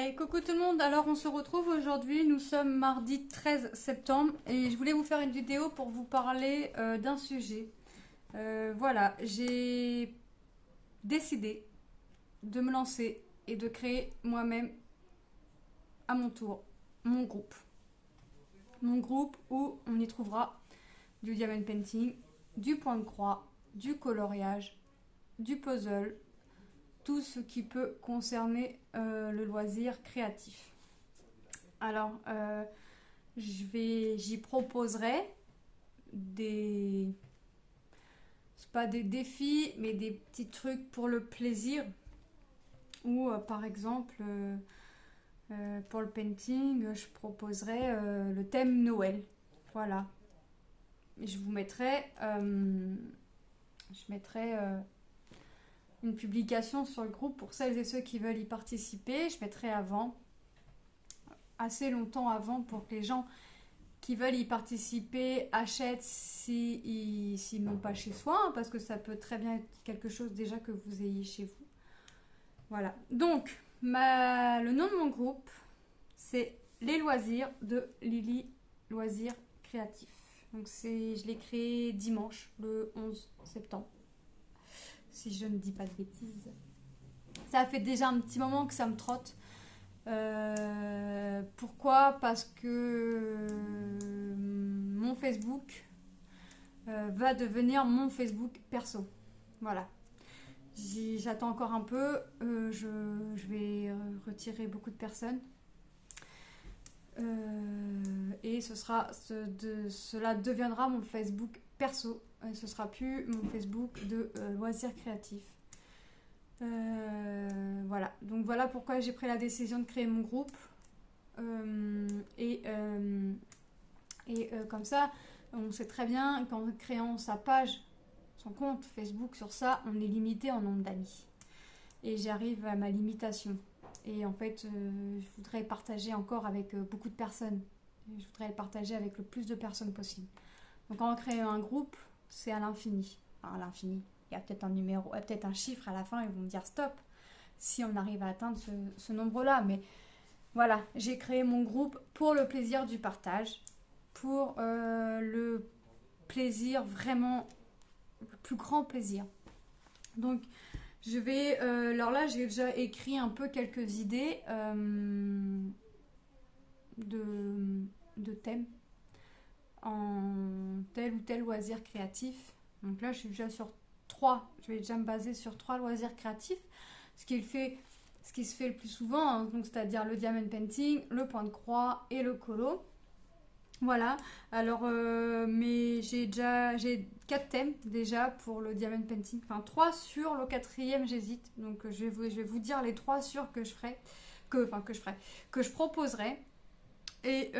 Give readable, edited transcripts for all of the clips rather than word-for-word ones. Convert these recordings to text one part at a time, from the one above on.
Hey, coucou tout le monde, alors on se retrouve aujourd'hui, nous sommes mardi 13 septembre et je voulais vous faire une vidéo pour vous parler d'un sujet. Voilà, j'ai décidé de me lancer et de créer moi-même à mon tour mon groupe. Mon groupe où on y trouvera du diamond painting, du point de croix, du coloriage, du puzzle, tout ce qui peut concerner le loisir créatif. Alors, j'y proposerai des, c'est pas des défis, mais des petits trucs pour le plaisir. Ou par exemple, pour le painting, je proposerai le thème Noël. Voilà. Je vous mettrai, une publication sur le groupe pour celles et ceux qui veulent y participer. Je mettrai assez longtemps avant, pour que les gens qui veulent y participer achètent s'ils n'ont pas chez soi, hein, parce que ça peut très bien être quelque chose déjà que vous ayez chez vous. Voilà. Donc, le nom de mon groupe, c'est Les Loisirs de Lily Loisirs Créatifs. Donc, je l'ai créé dimanche, le 11 septembre. Si je ne dis pas de bêtises. Ça fait déjà un petit moment que ça me trotte. Pourquoi? Parce que mon Facebook va devenir mon Facebook perso. Voilà. J'attends encore un peu. Je vais retirer beaucoup de personnes. Et cela deviendra mon Facebook perso. Ce sera plus mon Facebook de loisirs créatifs. Voilà. Donc voilà pourquoi j'ai pris la décision de créer mon groupe. Comme ça, on sait très bien qu'en créant sa page, son compte Facebook, sur ça, on est limité en nombre d'amis. Et j'arrive à ma limitation. Et en fait, je voudrais partager encore avec beaucoup de personnes. Je voudrais le partager avec le plus de personnes possible. Donc en créant un groupe, c'est à l'infini. Enfin, à l'infini. Il y a peut-être un numéro, peut-être un chiffre à la fin, ils vont me dire stop si on arrive à atteindre ce nombre-là. Mais voilà, j'ai créé mon groupe pour le plaisir du partage, pour le plaisir vraiment, le plus grand plaisir. Donc, je vais, alors là, j'ai déjà écrit un peu quelques idées de thèmes en tel ou tel loisir créatif. Donc là, je suis déjà sur 3. Je vais déjà me baser sur 3 loisirs créatifs. Ce qui se fait le plus souvent, hein, donc c'est-à-dire le diamond painting, le point de croix et le colo. Voilà. Alors, mais j'ai 4 thèmes déjà pour le diamond painting. Enfin, 3 sur le 4e, j'hésite. Donc, je vais vous dire les 3 sûrs que je ferai. Que je proposerai. Et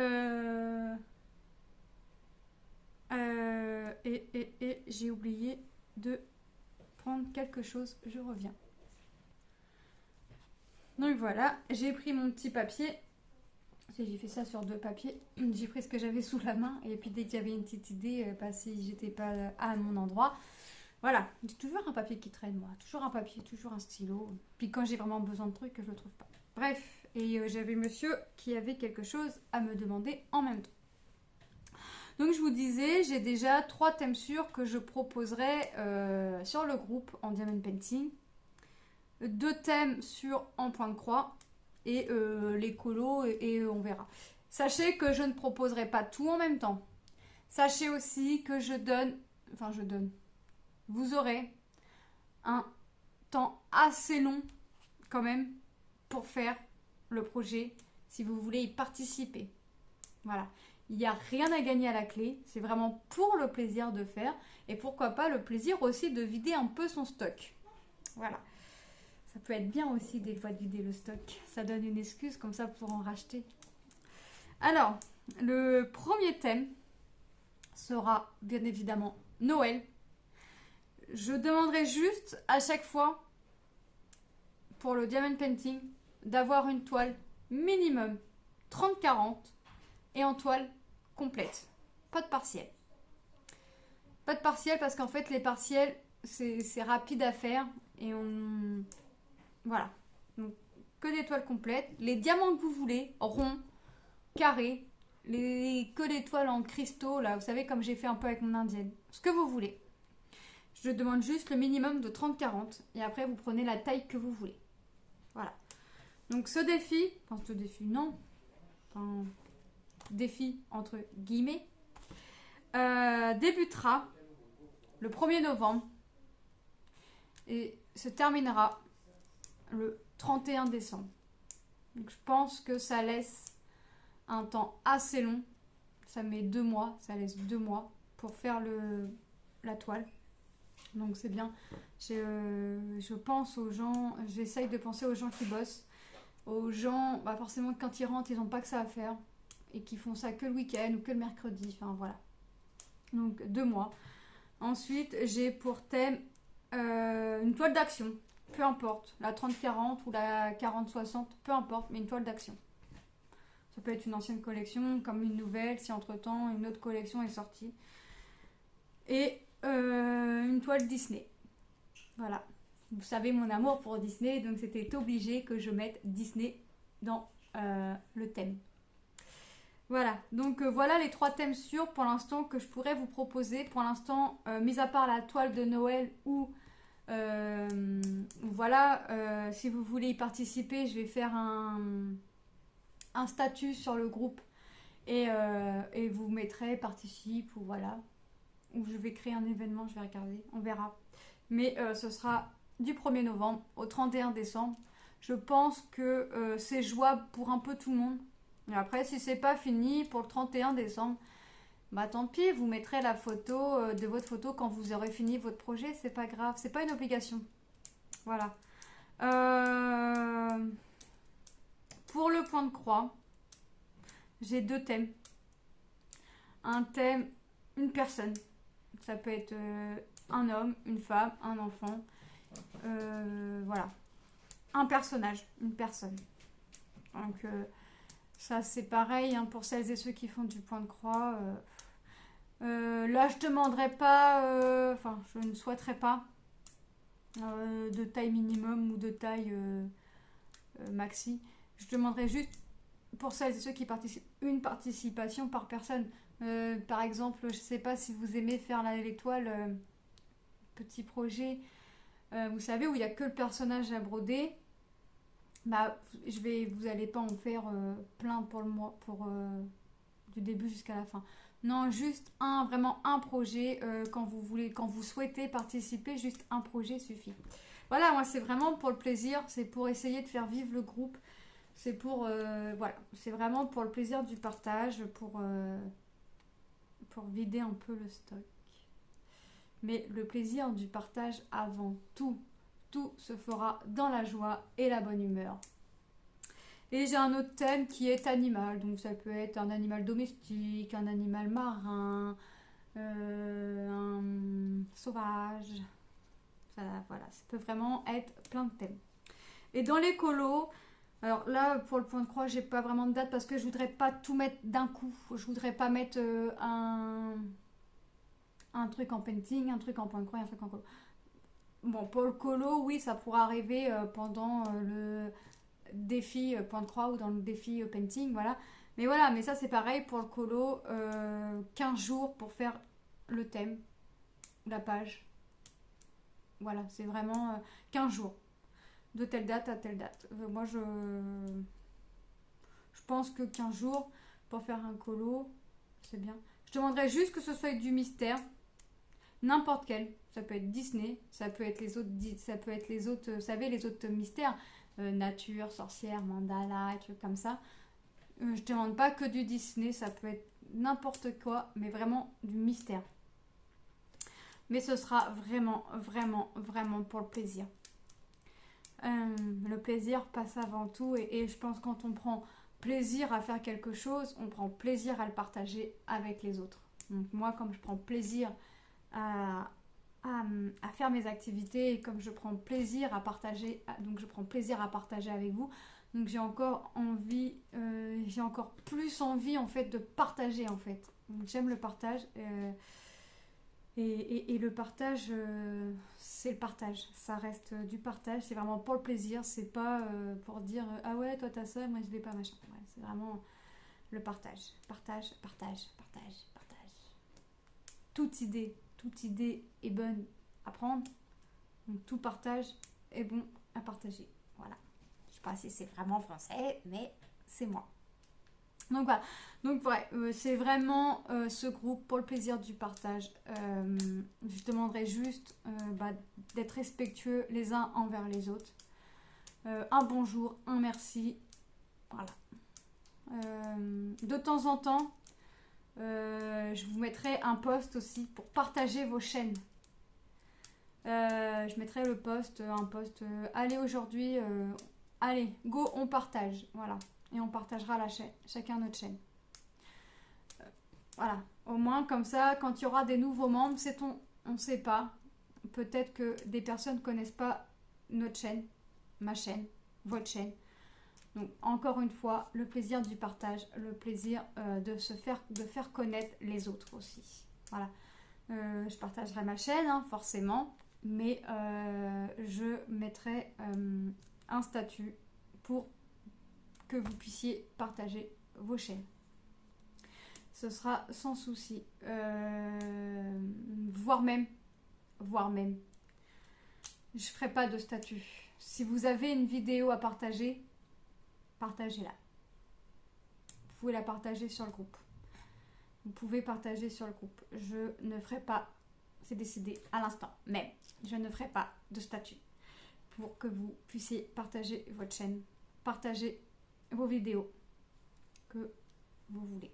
j'ai oublié de prendre quelque chose, je reviens. Donc voilà, j'ai pris mon petit papier. J'ai fait ça sur 2 papiers. J'ai pris ce que j'avais sous la main. Et puis dès qu'il y avait une petite idée, si j'étais pas à mon endroit. Voilà, j'ai toujours un papier qui traîne, moi. Toujours un papier, toujours un stylo. Puis quand j'ai vraiment besoin de trucs, je le trouve pas. Bref, et j'avais monsieur qui avait quelque chose à me demander en même temps. Donc je vous disais, j'ai déjà 3 thèmes sûrs que je proposerai sur le groupe en diamond painting. 2 thèmes en point de croix et les colos et on verra. Sachez que je ne proposerai pas tout en même temps. Sachez aussi que vous aurez un temps assez long quand même pour faire le projet si vous voulez y participer. Voilà. Il n'y a rien à gagner à la clé, c'est vraiment pour le plaisir de faire et pourquoi pas le plaisir aussi de vider un peu son stock. Voilà. Ça peut être bien aussi des fois de vider le stock. Ça donne une excuse comme ça pour en racheter. Alors, le premier thème sera bien évidemment Noël. Je demanderai juste à chaque fois pour le diamond painting d'avoir une toile minimum 30-40 et en toile complète. Pas de partiel. Pas de partiel parce qu'en fait les partiels c'est rapide à faire et voilà. Donc que des toiles complètes. Les diamants que vous voulez, ronds, carrés, que les toiles en cristaux, là, vous savez, comme j'ai fait un peu avec mon indienne. Ce que vous voulez. Je demande juste le minimum de 30-40 et après, vous prenez la taille que vous voulez. Voilà. Donc, ce défi, non, défi entre guillemets, débutera le 1er novembre et se terminera le 31 décembre. Donc, je pense que ça laisse un temps assez long. Ça met 2 mois, ça laisse 2 mois pour faire la toile. Donc c'est bien. Je pense aux gens, j'essaye de penser aux gens qui bossent. Aux gens, bah forcément quand ils rentrent, ils n'ont pas que ça à faire. Et qui font ça que le week-end ou que le mercredi. Enfin voilà. Donc 2 mois. Ensuite, j'ai pour thème une toile d'action. Peu importe. La 30-40 ou la 40-60, peu importe, mais une toile d'action. Ça peut être une ancienne collection, comme une nouvelle, si entre-temps une autre collection est sortie. Et une toile Disney. Voilà. Vous savez mon amour pour Disney, donc c'était obligé que je mette Disney dans le thème. Voilà, donc voilà les 3 thèmes sûrs pour l'instant que je pourrais vous proposer. Pour l'instant, mis à part la toile de Noël ou voilà, si vous voulez y participer, je vais faire un statut sur le groupe et vous mettrez participe ou voilà. Ou je vais créer un événement, je vais regarder, on verra. Mais ce sera du 1er novembre au 31 décembre. Je pense que c'est jouable pour un peu tout le monde. Et après, si c'est pas fini pour le 31 décembre, bah tant pis, vous mettrez la photo de votre photo quand vous aurez fini votre projet, c'est pas grave, c'est pas une obligation. Voilà. Pour le point de croix, j'ai 2 thèmes. Un thème, une personne. Ça peut être un homme, une femme, un enfant. Voilà. Un personnage, une personne. Donc ça c'est pareil hein, pour celles et ceux qui font du point de croix. Là je demanderai pas, enfin je ne souhaiterais pas de taille minimum ou de taille maxi. Je demanderai juste pour celles et ceux qui participent une participation par personne. Par exemple, je ne sais pas si vous aimez faire l'étoile, petit projet, vous savez, où il n'y a que le personnage à broder. Bah, vous n'allez pas en faire plein pour le mois, du début jusqu'à la fin. Non, juste vraiment un projet, quand vous souhaitez participer, juste un projet suffit. Voilà, moi c'est vraiment pour le plaisir, c'est pour essayer de faire vivre le groupe. C'est pour, voilà, c'est vraiment pour le plaisir du partage, pour vider un peu le stock. Mais le plaisir du partage avant tout. Tout se fera dans la joie et la bonne humeur. Et j'ai un autre thème qui est animal. Donc ça peut être un animal domestique, un animal marin, un sauvage. Voilà, ça peut vraiment être plein de thèmes. Et dans les colos, alors là, pour le point de croix, j'ai pas vraiment de date parce que je voudrais pas tout mettre d'un coup. Je voudrais pas mettre un truc en painting, un truc en point de croix et un truc en colo. Bon, pour le colo, oui, ça pourra arriver pendant le défi point de croix ou dans le défi painting, voilà. Mais voilà, mais ça c'est pareil pour le colo, 15 jours pour faire le thème, la page. Voilà, c'est vraiment 15 jours. De telle date à telle date. Moi, je pense que 15 jours pour faire un colo, c'est bien. Je demanderais juste que ce soit du mystère. N'importe quel. Ça peut être Disney, ça peut être les autres, vous savez, les autres mystères. Nature, sorcière, mandala, et trucs comme ça. Je demande pas que du Disney, ça peut être n'importe quoi, mais vraiment du mystère. Mais ce sera vraiment, vraiment, vraiment pour le plaisir. Le plaisir passe avant tout et je pense que quand on prend plaisir à faire quelque chose, on prend plaisir à le partager avec les autres. Donc moi, comme je prends plaisir à faire mes activités et comme je prends plaisir à partager, donc je prends plaisir à partager avec vous, donc j'ai encore envie, j'ai encore plus envie en fait de partager en fait. Donc j'aime le partage Et le partage, c'est le partage. Ça reste du partage. C'est vraiment pour le plaisir. C'est pas pour dire ah ouais, toi t'as ça, moi je l'ai pas, machin. Ouais, c'est vraiment le partage. Partage, partage, partage, partage. Toute idée est bonne à prendre. Donc tout partage est bon à partager. Voilà. Je sais pas si c'est vraiment français, mais c'est moi. Donc voilà, donc ouais, c'est vraiment ce groupe pour le plaisir du partage. Je demanderais juste d'être respectueux les uns envers les autres. Un bonjour, un merci, voilà. De temps en temps, je vous mettrai un post aussi pour partager vos chaînes. Je mettrai le post, un post, allez aujourd'hui, allez, go, on partage, voilà. Et on partagera la chaîne, chacun notre chaîne. Voilà, au moins comme ça, quand il y aura des nouveaux membres, on ne sait pas. Peut-être que des personnes ne connaissent pas notre chaîne, ma chaîne, votre chaîne. Donc encore une fois, le plaisir du partage, le plaisir de faire connaître les autres aussi. Voilà, je partagerai ma chaîne, hein, forcément, mais je mettrai un statut pour que vous puissiez partager vos chaînes. Ce sera sans souci. Voire même, je ne ferai pas de statut. Si vous avez une vidéo à partager, partagez-la. Vous pouvez la partager sur le groupe. Vous pouvez partager sur le groupe. Je ne ferai pas, c'est décidé à l'instant même, je ne ferai pas de statut pour que vous puissiez partager votre chaîne, partager vos vidéos que vous voulez.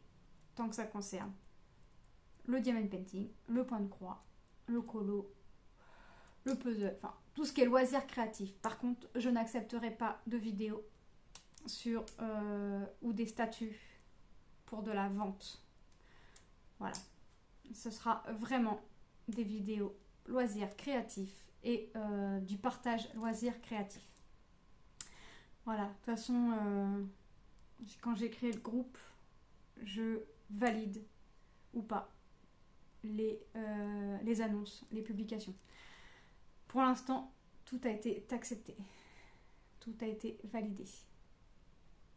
Tant que ça concerne le diamond painting, le point de croix, le colo, le puzzle, enfin tout ce qui est loisir créatif. Par contre, je n'accepterai pas de vidéos sur ou des statuts pour de la vente. Voilà. Ce sera vraiment des vidéos loisirs créatifs et du partage loisirs créatifs. Voilà. De toute façon, quand j'ai créé le groupe, je valide ou pas les annonces, les publications. Pour l'instant, tout a été accepté. Tout a été validé.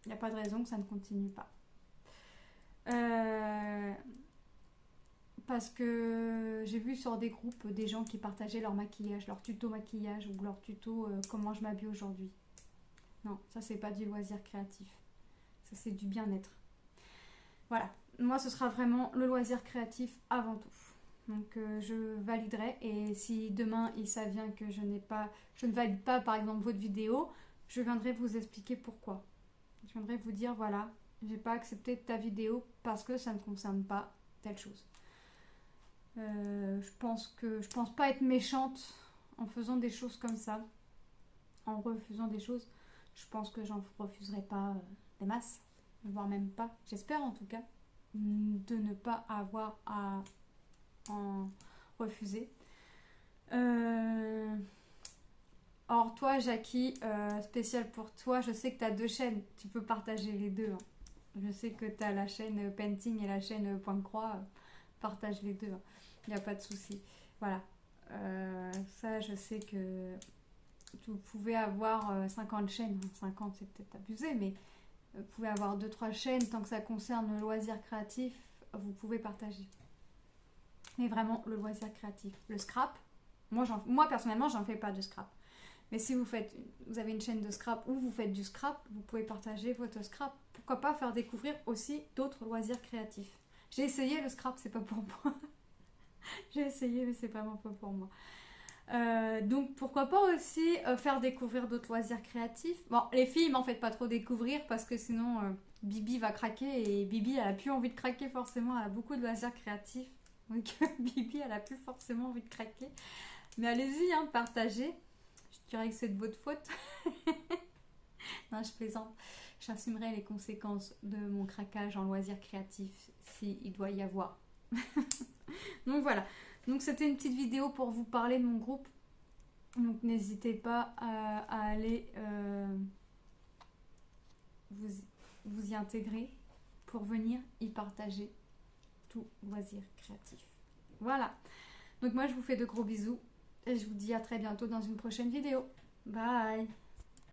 Il n'y a pas de raison que ça ne continue pas. Parce que j'ai vu sur des groupes des gens qui partageaient leur maquillage, leur tuto maquillage ou leur tuto comment je m'habille aujourd'hui. Non, ça c'est pas du loisir créatif. Ça c'est du bien-être. Voilà, moi ce sera vraiment le loisir créatif avant tout. Donc je validerai, et si demain il s'avère que je ne valide pas par exemple votre vidéo, je viendrai vous expliquer pourquoi. Je viendrai vous dire voilà, j'ai pas accepté ta vidéo parce que ça ne concerne pas telle chose. Je pense pas être méchante en faisant des choses comme ça, en refusant des choses. Je pense que j'en refuserai pas des masses, voire même pas, j'espère en tout cas, de ne pas avoir à en refuser. Or toi Jackie, spécial pour toi, je sais que tu as 2 chaînes, tu peux partager les deux, hein. Je sais que tu as la chaîne painting et la chaîne point de croix, partage les deux, hein. Il n'y a pas de souci. Voilà, ça je sais que vous pouvez avoir 50 chaînes, 50 c'est peut-être abusé, mais vous pouvez avoir 2-3 chaînes, tant que ça concerne le loisir créatif, vous pouvez partager. Mais vraiment le loisir créatif. Le scrap, moi personnellement j'en fais pas de scrap. Mais si vous avez une chaîne de scrap ou vous faites du scrap, vous pouvez partager votre scrap. Pourquoi pas faire découvrir aussi d'autres loisirs créatifs. J'ai essayé le scrap, c'est pas pour moi. J'ai essayé mais c'est vraiment pas pour moi. Donc pourquoi pas aussi faire découvrir d'autres loisirs créatifs. Bon, les filles m'en faites pas trop découvrir parce que sinon Bibi va craquer, et Bibi elle a plus envie de craquer forcément, elle a beaucoup de loisirs créatifs. Donc Bibi elle a plus forcément envie de craquer. Mais allez-y, hein, partagez. Je dirais que c'est de votre faute. Non, je plaisante. J'assumerai les conséquences de mon craquage en loisirs créatifs s'il doit y avoir. Donc voilà. Donc c'était une petite vidéo pour vous parler de mon groupe. Donc n'hésitez pas à aller vous y intégrer pour venir y partager tout loisir créatif. Voilà. Donc moi, je vous fais de gros bisous et je vous dis à très bientôt dans une prochaine vidéo. Bye!